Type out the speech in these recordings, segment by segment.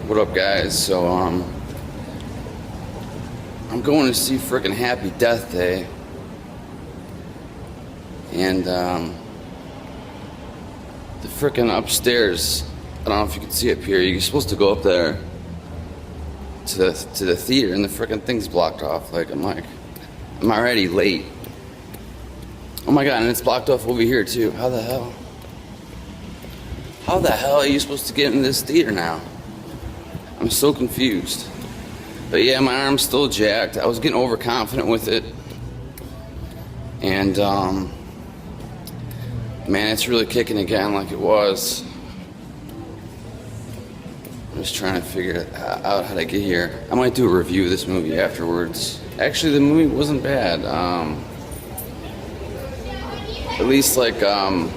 What up, guys? So, I'm going to see frickin' Happy Death Day, and the frickin' upstairs. I don't know if you can see up here. You're supposed to go up there to the theater, and the frickin' thing's blocked off. I'm already late. Oh my god, and it's blocked off over here too. How the hell? How the hell are you supposed to get in this theater now? I'm so confused. But yeah, my arm's still jacked. I was getting overconfident with it. And, man, it's really kicking again like it was. I'm just trying to figure out how to get here. I might do a review of this movie afterwards. Actually, the movie wasn't bad. At least, a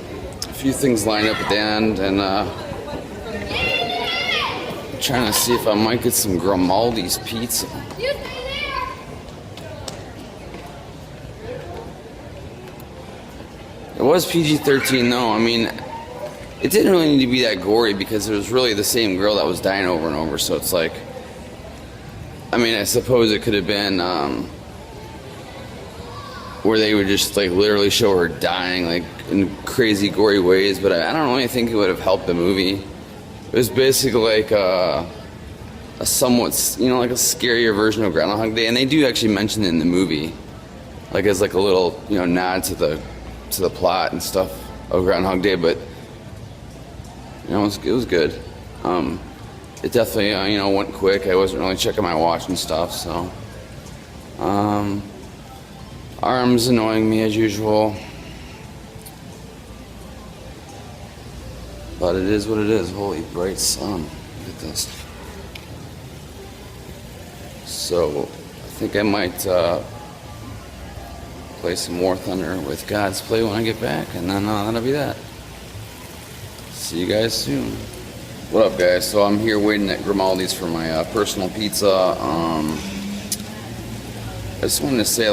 few things lined up at the end, and, trying to see if I might get some Grimaldi's pizza. It was PG-13 though. I mean, it didn't really need to be that gory because it was really the same girl that was dying over and over. So it's like, I mean, I suppose it could have been where they would just literally show her dying in crazy gory ways. But I don't really think it would have helped the movie. It was basically a somewhat, a scarier version of Groundhog Day, and they do actually mention it in the movie, as a little, nod to the plot and stuff of Groundhog Day. But it was good. It definitely, went quick. I wasn't really checking my watch and stuff, so arms annoying me as usual. But it is what it is. Holy bright sun. Look at this. So, I think I might play some War Thunder with God's Play when I get back. And then that'll be that. See you guys soon. What up, guys? So I'm here waiting at Grimaldi's for my personal pizza. I just wanted to say,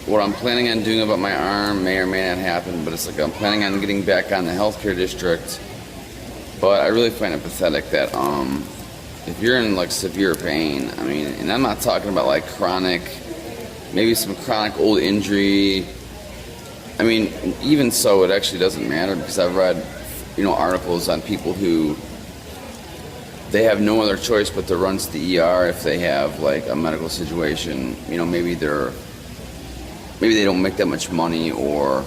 what I'm planning on doing about my arm may or may not happen, but it's I'm planning on getting back on the healthcare district. But I really find it pathetic that if you're in severe pain, I mean, and I'm not talking about chronic, maybe some chronic old injury. I mean, even so, it actually doesn't matter because I've read, articles on people who they have no other choice but to run to the ER if they have a medical situation. Maybe they don't make that much money, or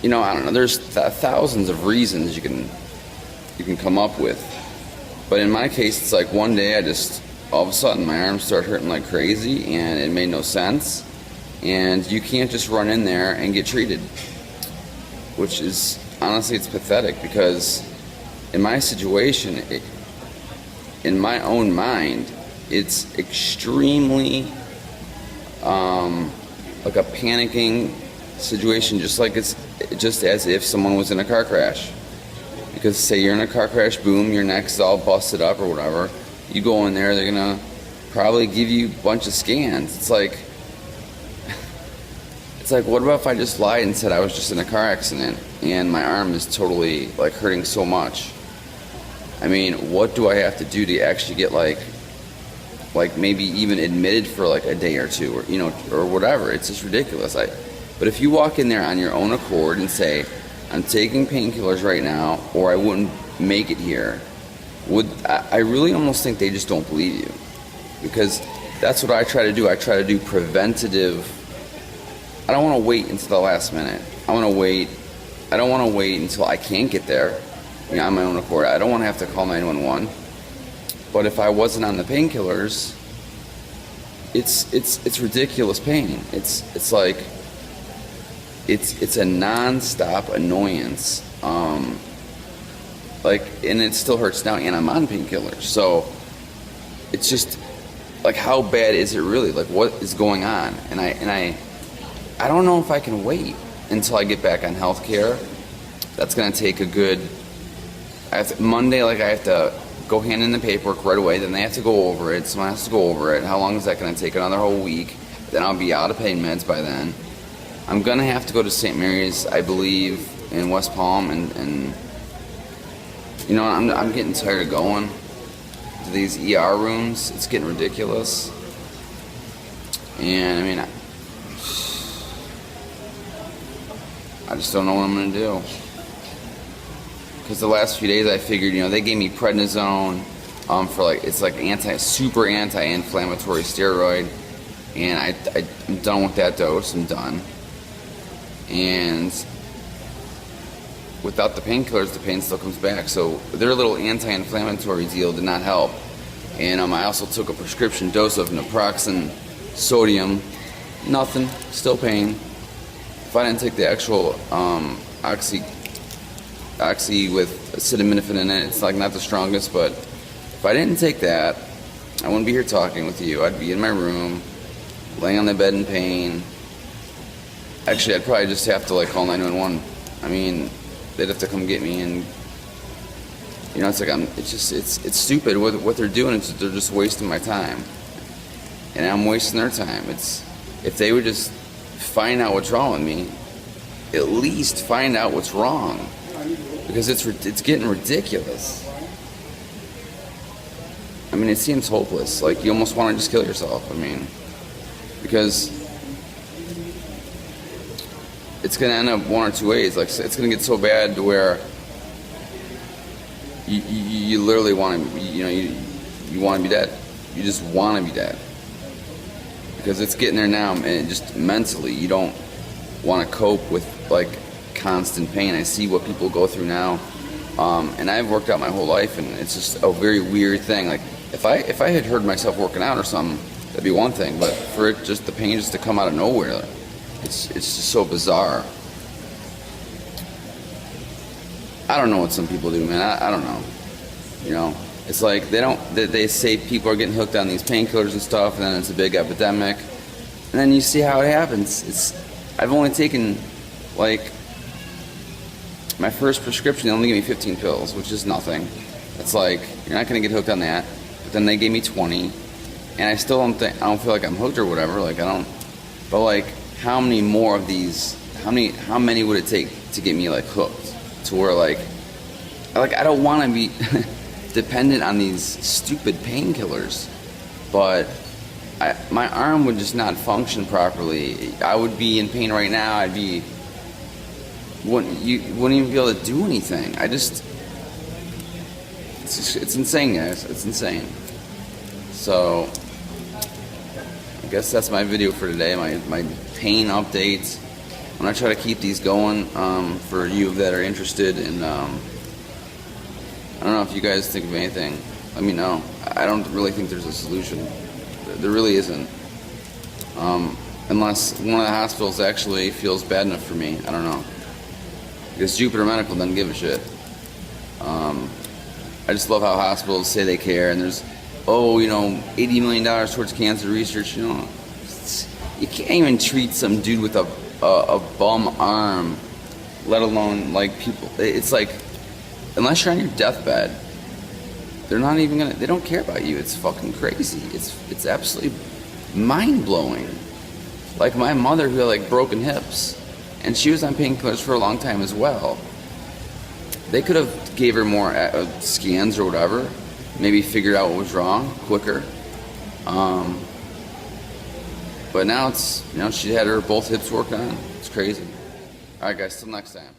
I don't know. There's thousands of reasons you can come up with. But in my case, it's one day I just all of a sudden my arms start hurting like crazy, and it made no sense. And you can't just run in there and get treated, which is honestly, it's pathetic because in my situation, in my own mind, it's extremely a panicking situation, just as if someone was in a car crash. Because say you're in a car crash, boom, your neck's all busted up or whatever. You go in there, they're gonna probably give you a bunch of scans. It's what about if I just lied and said I was just in a car accident and my arm is totally hurting so much? I mean, what do I have to do to actually get maybe even admitted for a day or two, or or whatever? It's just ridiculous. But if you walk in there on your own accord and say, I'm taking painkillers right now, or I wouldn't make it here, I really almost think they just don't believe you, because that's what I try to do. I try to do preventative. I don't want to wait until the last minute. I don't want to wait until I can't get there, on my own accord. I don't want to have to call 911. But if I wasn't on the painkillers, it's ridiculous pain. It's a non-stop annoyance. And it still hurts now, and I'm on painkillers. So it's just how bad is it really? What is going on? And I don't know if I can wait until I get back on healthcare. That's gonna take a good. Monday, I have to go hand in the paperwork right away. Then they have to go over it. Someone has to go over it. How long is that going to take? Another whole week. Then I'll be out of pain meds by then. I'm going to have to go to St. Mary's, I believe, in West Palm and You know, I'm getting tired of going to these ER rooms. It's getting ridiculous. And I mean, I just don't know what I'm gonna do. Because the last few days I figured, you know, they gave me prednisone for like, it's like super anti-inflammatory steroid. And I'm done with that dose, I'm done. And without the painkillers, the pain still comes back. So their little anti-inflammatory deal did not help. And I also took a prescription dose of naproxen sodium. Nothing, still pain. If I didn't take the actual oxy with acetaminophen in it, it's like not the strongest, but if I didn't take that, I wouldn't be here talking with you. I'd be in my room, laying on the bed in pain. Actually, I'd probably just have to like call 911. I mean, they'd have to come get me, and you know, it's like it's stupid what they're doing. They're just wasting my time, and I'm wasting their time. If they would just find out what's wrong with me, at least find out what's wrong, because it's getting ridiculous. I mean, it seems hopeless. Like you almost want to just kill yourself. I mean, because it's gonna end up one or two ways. Like it's gonna get so bad to where you literally want to, you want to be dead. You just want to be dead, because it's getting there now, and just mentally you don't want to cope with like constant pain. I see what people go through now, and I've worked out my whole life, and it's just a very weird thing. Like if I had heard myself working out or something, that'd be one thing, but for it just the pain just to come out of nowhere, it's just so bizarre. I don't know what some people do, man. I don't know. You know, it's like they say people are getting hooked on these painkillers and stuff, and then it's a big epidemic, and then you see how it happens. I've only taken like my first prescription. They only gave me 15 pills, which is nothing. It's like you're not gonna get hooked on that. But then they gave me 20, and I still don't feel like I'm hooked or whatever. Like I don't. But like, how many more of these? How many would it take to get me like hooked? To where like I don't want to be dependent on these stupid painkillers, but my arm would just not function properly. I would be in pain right now. Wouldn't even be able to do anything. It's insane, guys. It's insane. So I guess that's my video for today. My pain updates. I'm gonna try to keep these going for you that are interested in. I don't know if you guys think of anything. Let me know. I don't really think there's a solution. There really isn't. Unless one of the hospitals actually feels bad enough for me. I don't know. Because Jupiter Medical doesn't give a shit. I just love how hospitals say they care, and there's, $80 million towards cancer research. You know, you can't even treat some dude with a bum arm, let alone like people. It's like, unless you're on your deathbed, they're not even gonna. They don't care about you. It's fucking crazy. It's absolutely mind blowing. Like my mother, who had like broken hips, and she was on painkillers for a long time as well. They could have gave her more scans or whatever, maybe figured out what was wrong quicker. But now it's, she had her both hips worked on. It's crazy. All right, guys, till next time.